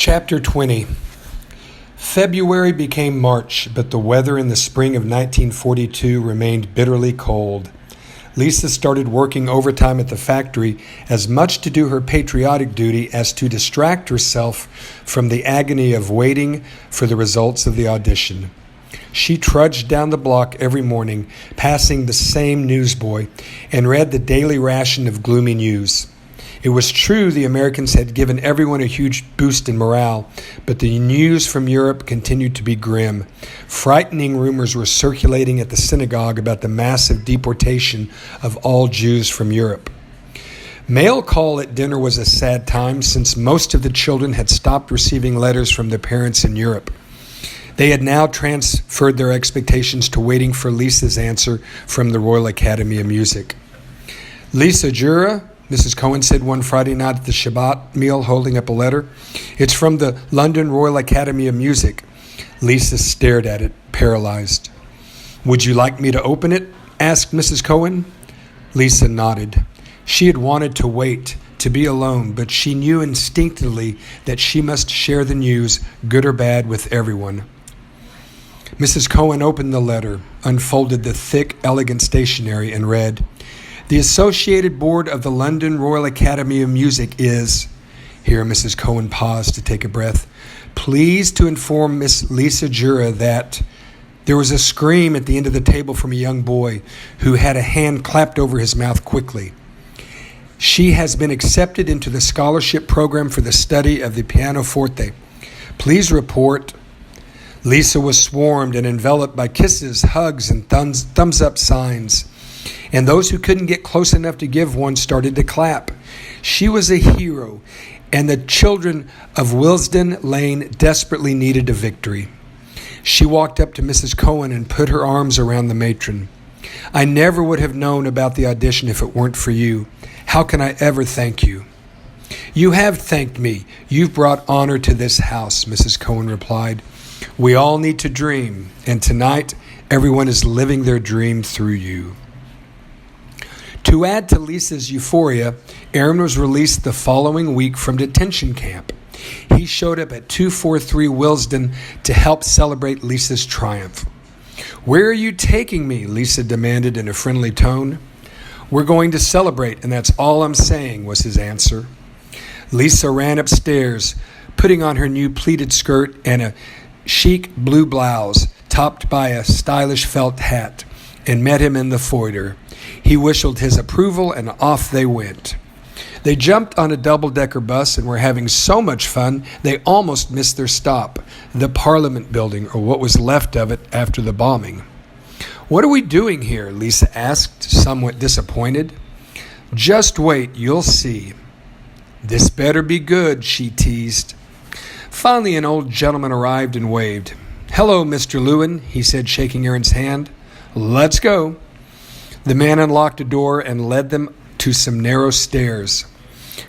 Chapter 20. February became March, but the weather in the spring of 1942 remained bitterly cold. Lisa started working overtime at the factory, as much to do her patriotic duty as to distract herself from the agony of waiting for the results of the audition. She trudged down the block every morning, passing the same newsboy, and read the daily ration of gloomy news. It was true the Americans had given everyone a huge boost in morale, but the news from Europe continued to be grim. Frightening rumors were circulating at the synagogue about the massive deportation of all Jews from Europe. Mail call at dinner was a sad time, since most of the children had stopped receiving letters from their parents in Europe. They had now transferred their expectations to waiting for Lisa's answer from the Royal Academy of Music. "Lisa Jura," Mrs. Cohen said one Friday night at the Shabbat meal, holding up a letter. "It's from the London Royal Academy of Music." Lisa stared at it, paralyzed. "Would you like me to open it?" asked Mrs. Cohen. Lisa nodded. She had wanted to wait, to be alone, but she knew instinctively that she must share the news, good or bad, with everyone. Mrs. Cohen opened the letter, unfolded the thick, elegant stationery, and read, "The Associated Board of the London Royal Academy of Music is," here Mrs. Cohen paused to take a breath, "pleased to inform Miss Lisa Jura that..." There was a scream at the end of the table from a young boy who had a hand clapped over his mouth quickly. "She has been accepted into the scholarship program for the study of the pianoforte. Please report." Lisa was swarmed and enveloped by kisses, hugs, and thumbs-up signs. And those who couldn't get close enough to give one started to clap. She was a hero, and the children of Willesden Lane desperately needed a victory. She walked up to Mrs. Cohen and put her arms around the matron. "I never would have known about the audition if it weren't for you. How can I ever thank you?" "You have thanked me. You've brought honor to this house," Mrs. Cohen replied. "We all need to dream, and tonight everyone is living their dream through you." To add to Lisa's euphoria, Aaron was released the following week from detention camp. He showed up at 243 Willesden to help celebrate Lisa's triumph. "Where are you taking me?" Lisa demanded in a friendly tone. "We're going to celebrate, and that's all I'm saying," was his answer. Lisa ran upstairs, putting on her new pleated skirt and a chic blue blouse, topped by a stylish felt hat, and met him in the foyer. He whistled his approval, and off they went. They jumped on a double-decker bus and were having so much fun they almost missed their stop, the Parliament building, or what was left of it after the bombing. "What are we doing here?" Lisa asked, somewhat disappointed. "Just wait, you'll see." "This better be good," she teased. Finally, an old gentleman arrived and waved. "Hello, Mr. Lewin," he said, shaking Aaron's hand. "Let's go." The man unlocked a door and led them to some narrow stairs.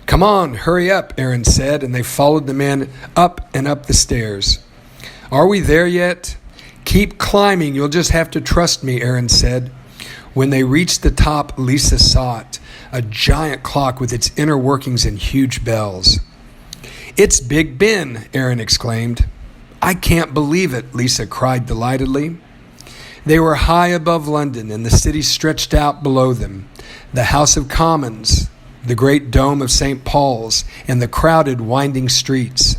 "Come on, hurry up," Aaron said, and they followed the man up and up the stairs. "Are we there yet?" "Keep climbing, you'll just have to trust me," Aaron said. When they reached the top, Lisa saw it, a giant clock with its inner workings and huge bells. "It's Big Ben," Aaron exclaimed. "I can't believe it," Lisa cried delightedly. They were high above London, and the city stretched out below them. The House of Commons, the great dome of St. Paul's, and the crowded, winding streets.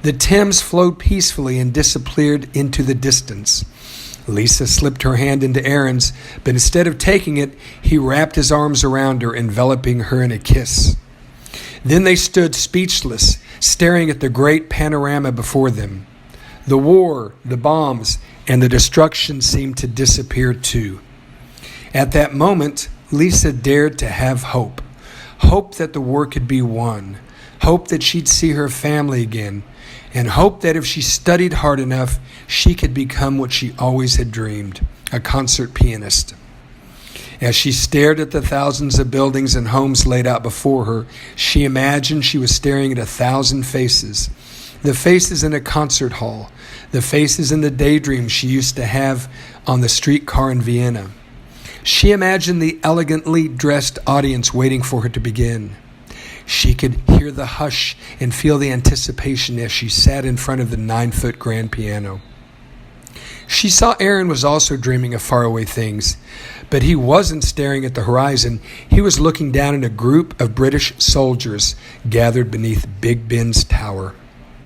The Thames flowed peacefully and disappeared into the distance. Lisa slipped her hand into Aaron's, but instead of taking it, he wrapped his arms around her, enveloping her in a kiss. Then they stood speechless, staring at the great panorama before them. The war, the bombs, and the destruction seemed to disappear too. At that moment, Lisa dared to have hope. Hope that the war could be won. Hope that she'd see her family again. And hope that if she studied hard enough, she could become what she always had dreamed, a concert pianist. As she stared at the thousands of buildings and homes laid out before her, she imagined she was staring at 1,000 faces. The faces in a concert hall, the faces in the daydreams she used to have on the streetcar in Vienna. She imagined the elegantly dressed audience waiting for her to begin. She could hear the hush and feel the anticipation as she sat in front of the 9-foot grand piano. She saw Aaron was also dreaming of faraway things, but he wasn't staring at the horizon. He was looking down at a group of British soldiers gathered beneath Big Ben's tower.